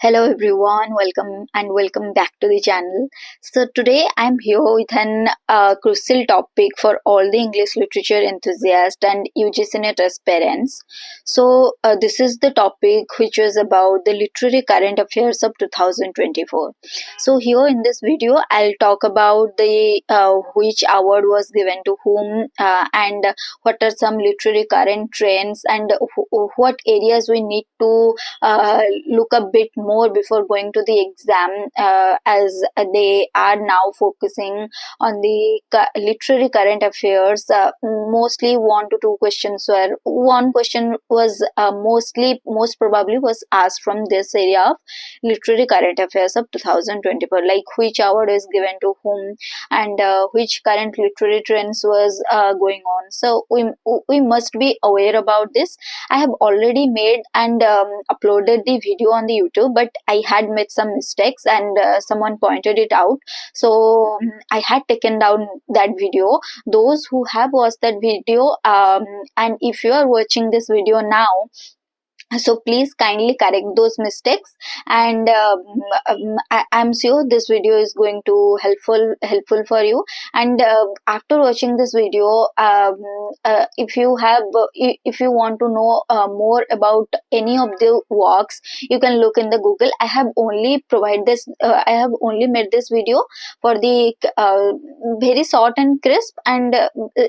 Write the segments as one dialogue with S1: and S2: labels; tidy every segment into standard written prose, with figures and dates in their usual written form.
S1: Hello everyone, welcome back to the channel. So today I'm here with an crucial topic for all the English literature enthusiasts and UGC NET aspirants. So this is the topic which was about the literary current affairs of 2024. So here in this video I'll talk about the which award was given to whom and what are some literary current trends and what areas we need to look a bit more before going to the exam, as they are now focusing on the literary current affairs. Mostly 1 to 2 questions were, one question was most probably was asked from this area of literary current affairs of 2024, like which award is given to whom and which current literary trends was going on. So we must be aware about this. I have already made and uploaded the video on the YouTube, but I had made some mistakes and someone pointed it out. So I had taken down that video. Those who have watched that video, and if you are watching this video now, so please kindly correct those mistakes, and I'm sure this video is going to helpful for you. And after watching this video, if you want to know more about any of the works, you can look in the Google. I have only made this video for the very short and crisp, and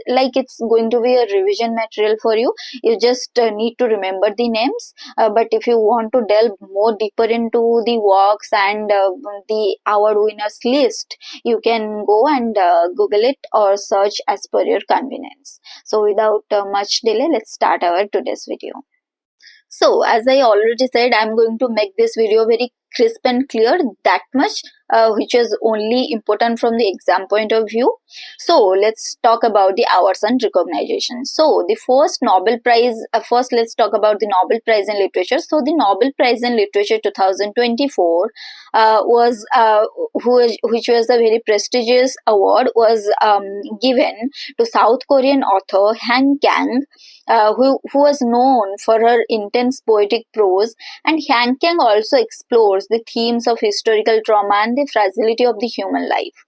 S1: like it's going to be a revision material for you. You just need to remember the names. But if you want to delve more deeper into the works and the award winners list, you can go and Google it or search as per your convenience. So without much delay, let's start our today's video. So as I already said, I'm going to make this video very crisp and clear, that much which is only important from the exam point of view. So let's talk about the awards and recognition. So the first Nobel Prize, first let's talk about the Nobel Prize in Literature. So the Nobel Prize in Literature 2024 which was a very prestigious award, was given to South Korean author Han Kang, who was known for her intense poetic prose. And Han Kang also explores the themes of historical trauma and the fragility of the human life.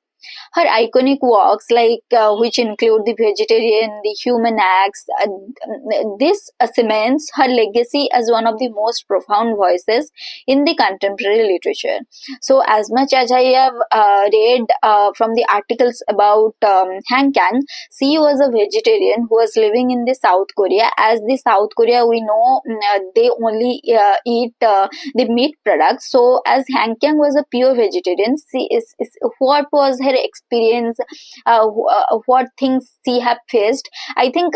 S1: Her iconic works, like which include The Vegetarian, The Human Acts, this cements her legacy as one of the most profound voices in the contemporary literature. So as much as I have read from the articles about Han Kang, she was a vegetarian who was living in the South Korea. As the South Korea, we know they only eat the meat products. So as Han Kang was a pure vegetarian, what was her experience, what things she have faced, I think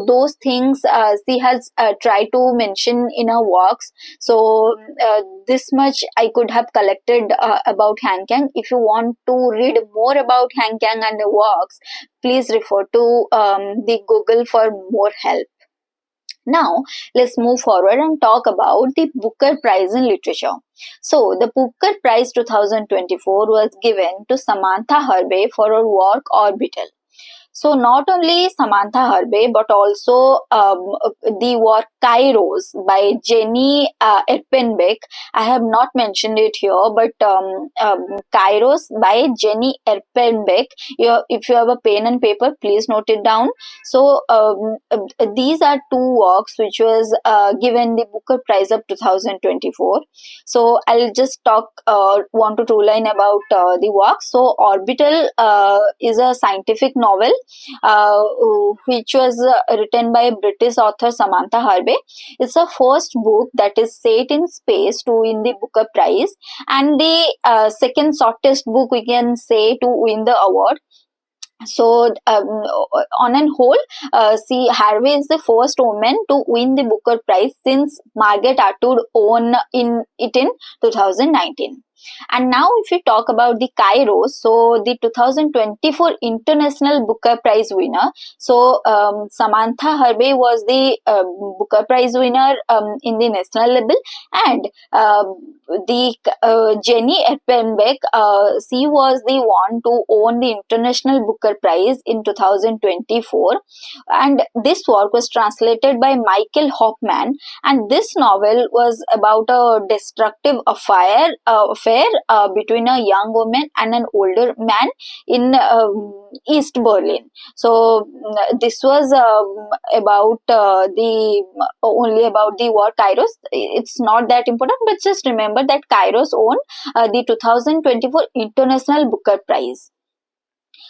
S1: those things she has tried to mention in her works. So this much I could have collected about Han Kang. If you want to read more about Han Kang and the works, please refer to the Google for more help. Now, let's move forward and talk about the Booker Prize in Literature. So, the Booker Prize 2024 was given to Samantha Herbe for her work Orbital. So not only Samantha Herbe, but also the work Kairos by Jenny Erpenbeck. I have not mentioned it here, but Kairos by Jenny Erpenbeck. If you have a pen and paper, please note it down. So these are two works which was given the Booker Prize of 2024. So I'll just talk 1 to 2 line about the work. So Orbital is a scientific novel which was written by British author Samantha Herbe. It's the first book that is set in space to win the Booker Prize, and the second shortest book we can say to win the award. So on and whole, Herbe is the first woman to win the Booker Prize since Margaret Atwood won it in 2019. And now if we talk about the Kairos, so the 2024 International Booker Prize winner, so Samantha Harvey was the Booker Prize winner in the national level, and the Jenny Erpenbeck, she was the one to own the International Booker Prize in 2024, and this work was translated by Michael Hoffman, and this novel was about a destructive affair between a young woman and an older man in East Berlin. So this was about the only about the war Kairos. It's not that important, but just remember that Kairos won the 2024 International Booker Prize.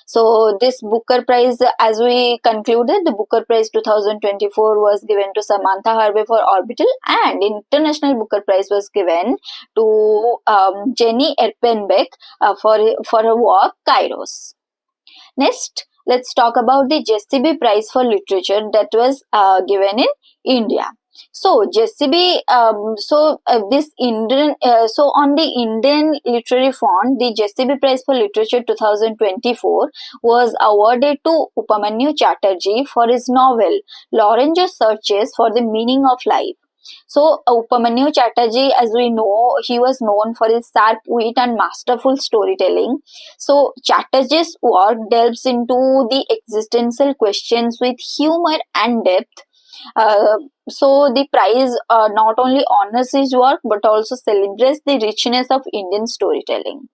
S1: So this Booker Prize, as we concluded, the Booker Prize 2024 was given to Samantha Harvey for Orbital, and International Booker Prize was given to Jenny Erpenbeck for her work Kairos. Next, let's talk about the JCB Prize for Literature that was given in India. So JCB, this Indian, so on the Indian Literary Fund, the JCB Prize for Literature 2024 was awarded to Upamanyu Chatterjee for his novel Loranger Searches for the Meaning of Life. So Upamanyu Chatterjee, as we know, he was known for his sharp wit and masterful storytelling. So Chatterjee's work delves into the existential questions with humor and depth. So the prize not only honors his work but also celebrates the richness of Indian storytelling.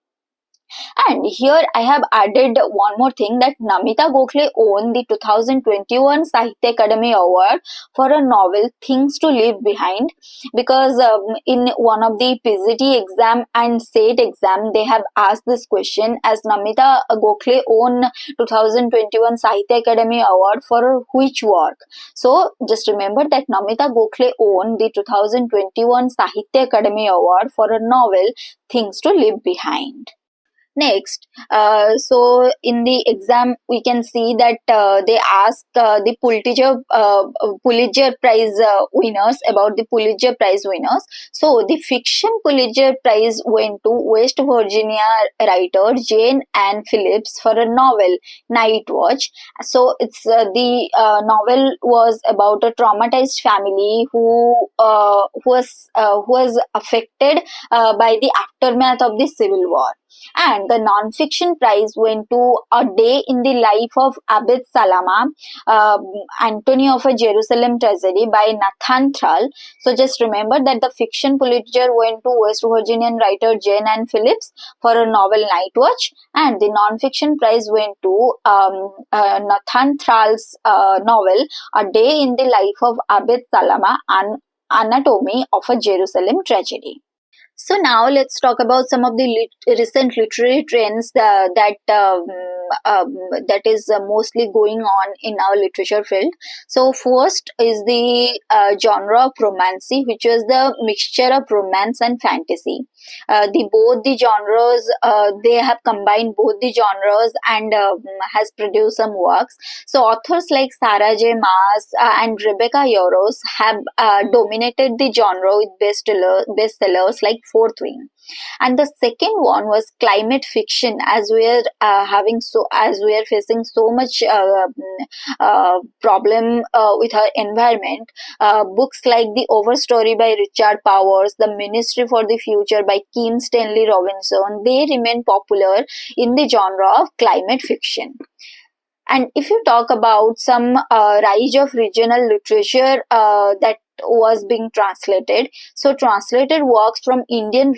S1: And here I have added one more thing, that Namita Gokhale won the 2021 Sahitya Akademi Award for a novel Things to Leave Behind, because in one of the PGT exam and SAT exam they have asked this question, as Namita Gokhale won 2021 Sahitya Akademi Award for which work. So just remember that Namita Gokhale won the 2021 Sahitya Akademi Award for a novel Things to Leave Behind. Next, so in the exam, we can see that they ask the Pulitzer Prize winners about the Pulitzer Prize winners. So the fiction Pulitzer Prize went to West Virginia writer Jane Ann Phillips for a novel Night Watch. So it's the novel was about a traumatized family who was affected by the aftermath of the Civil War. And the non-fiction prize went to A Day in the Life of Abed Salama, Antony of a Jerusalem Tragedy by Nathan Thrall. So just remember that the fiction Pulitzer went to West Virginian writer Jane Ann Phillips for a novel Night Watch, and the non-fiction prize went to Nathan Thrall's novel A Day in the Life of Abed Salama, Anatomy of a Jerusalem Tragedy. So now let's talk about some of the recent literary trends that is mostly going on in our literature field. So first is the genre of romancy, which is the mixture of romance and fantasy. Both the genres, they have combined both the genres and has produced some works. So authors like Sarah J. Maas and Rebecca Yarros have dominated the genre with bestsellers like Fourth Wing. And the second one was climate fiction, as we are facing so much problem with our environment. Books like The Overstory by Richard Powers, The Ministry for the Future by Kim Stanley Robinson, they remain popular in the genre of climate fiction. And if you talk about some rise of regional literature that was being translated, so translated works from Indian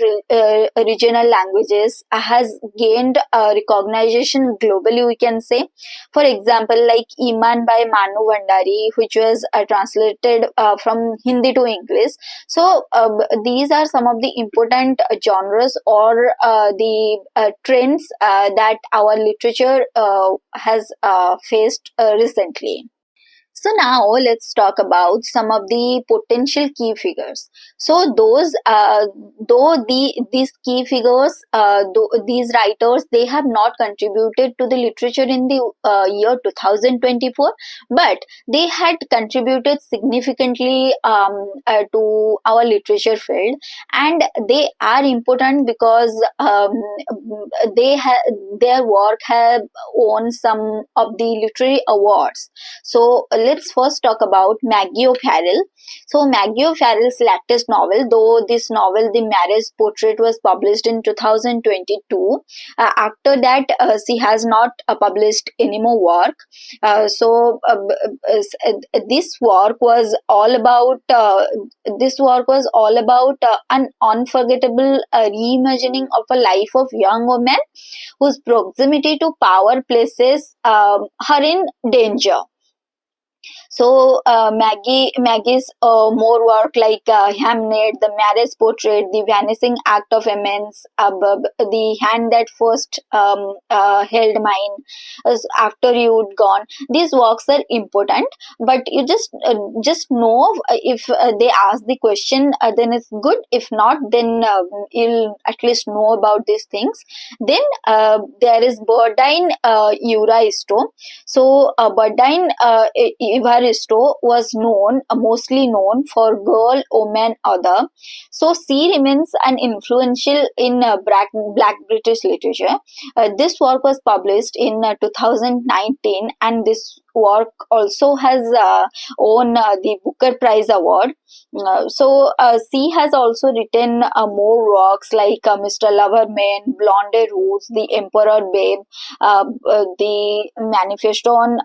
S1: regional languages has gained recognition globally, we can say. For example, like Iman by Manu Bhandari, which was translated from Hindi to English. So these are some of the important genres or the trends that our literature has faced recently. So now let's talk about some of the potential key figures. So those, though these key figures, these writers, they have not contributed to the literature in the year 2024, but they had contributed significantly to our literature field, and they are important because their work have won some of the literary awards. So let's first talk about Maggie O'Farrell. So Maggie O'Farrell's latest novel, though this novel, The Marriage Portrait, was published in 2022. After that, she has not published any more work. This work was all about an unforgettable reimagining of a life of young woman whose proximity to power places her in danger. So Maggie's more work like Hamnet, The Marriage Portrait, The Vanishing Act of Amends, The Hand That First Held Mine, After You'd Gone. These works are important, but you just know if they ask the question, then it's good. If not, then you'll at least know about these things. Then there is Burdine Evaristo. So Burdine Evaristo was mostly known for Girl, Woman, Other. So she remains an influential in Black British literature. This work was published in 2019, and this work also has won the Booker Prize Award. She has also written more works like Mr. Loverman, Blonde Rose, The Emperor Babe, the Manifesto on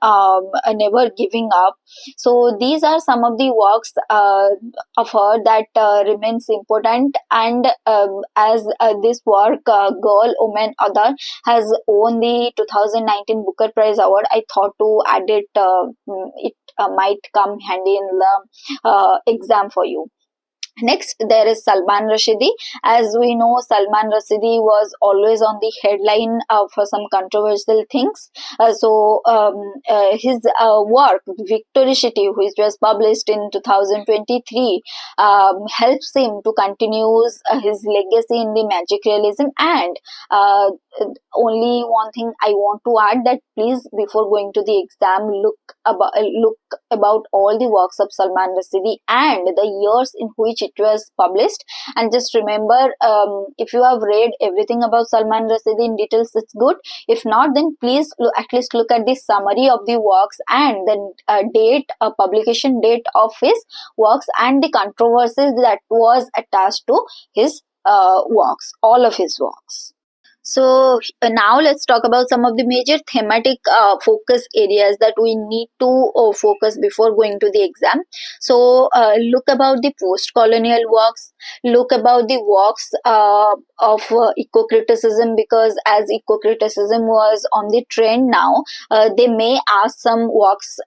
S1: Never Giving Up. So these are some of the works of her that remains important, and as this work, Girl, Woman, Other, has won the 2019 Booker Prize Award, I thought to add it. It might come handy in the exam for you. Next, there is Salman Rushdie. As we know, Salman Rushdie was always on the headline for some controversial things. His work, Victoricity, which was published in 2023, helps him to continue his legacy in the magic realism. And only one thing I want to add, that please, before going to the exam, look about all the works of Salman Rushdie and the years in which it was published. And just remember, if you have read everything about Salman Rushdie in details, it's good. If not, then please at least look at the summary of the works and the publication date of his works and the controversies that was attached to his works, all of his works. So now let's talk about some of the major thematic focus areas that we need to focus before going to the exam. So look about the post-colonial works, look about the works of eco-criticism, because as eco-criticism was on the trend now, they may ask some works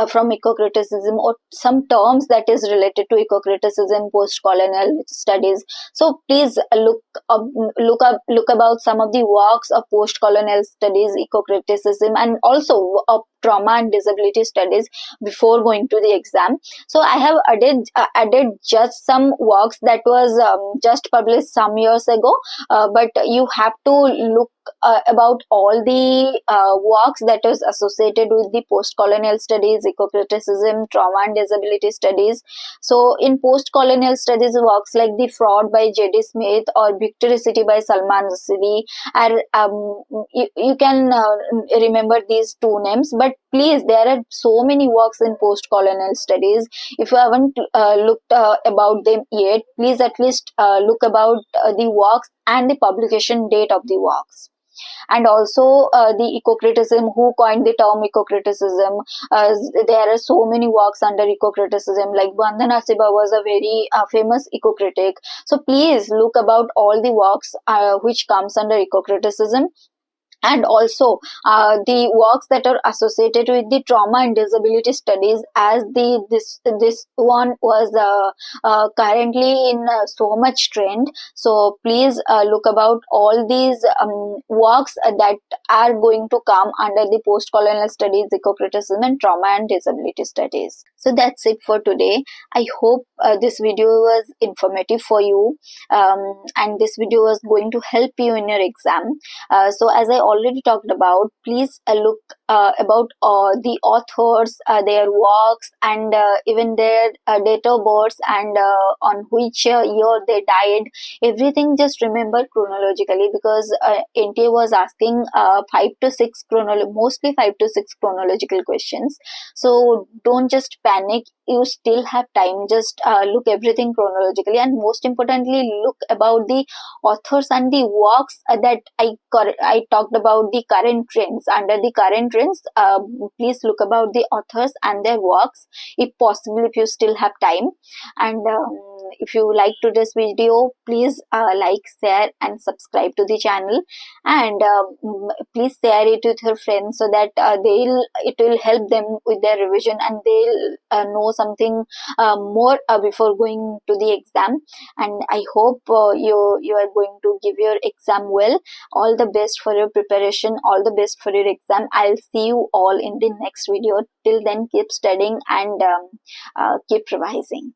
S1: from eco-criticism or some terms that is related to eco-criticism, post-colonial studies. So please look about some of the works of post-colonial studies, eco-criticism, and also of trauma and disability studies before going to the exam. So I have added just some works that was just published some years ago, but you have to look about all the works that is associated with the post-colonial studies, eco-criticism, trauma and disability studies. So in post-colonial studies, works like The Fraud by J.D. Smith or Victoricity by Salman Rushdie are you can remember these two names, but please, there are so many works in post-colonial studies. If you haven't looked about them yet, please at least look about the works and the publication date of the works. And also the eco-criticism, who coined the term eco-criticism. There are so many works under eco-criticism, like Vandana Shiva was a very famous eco-critic. So please look about all the works which comes under eco-criticism. and also the works that are associated with the trauma and disability studies, as this one was currently in so much trend. So please look about all these works that are going to come under the post colonial studies, eco-criticism, and trauma and disability studies. So that's it for today. I hope this video was informative for you, and this video was going to help you in your exam. So as I already talked about, please look about the authors, their works, and even their date of birth, and on which year they died. Everything just remember chronologically, because NTA was asking 5 to 6 mostly 5 to 6 chronological questions. So don't just panic. You still have time. Just look everything chronologically, and most importantly, look about the authors and the works that I talked about the current trends. Under the current trends, please look about the authors and their works, if possible, if you still have time. And if you like today's video, please like, share, and subscribe to the channel. And please share it with your friends, so that it will help them with their revision, and they'll know something more before going to the exam. And I hope you are going to give your exam well. All the best for your preparation, all the best for your exam. I'll see you all in the next video. Till then, keep studying and keep revising.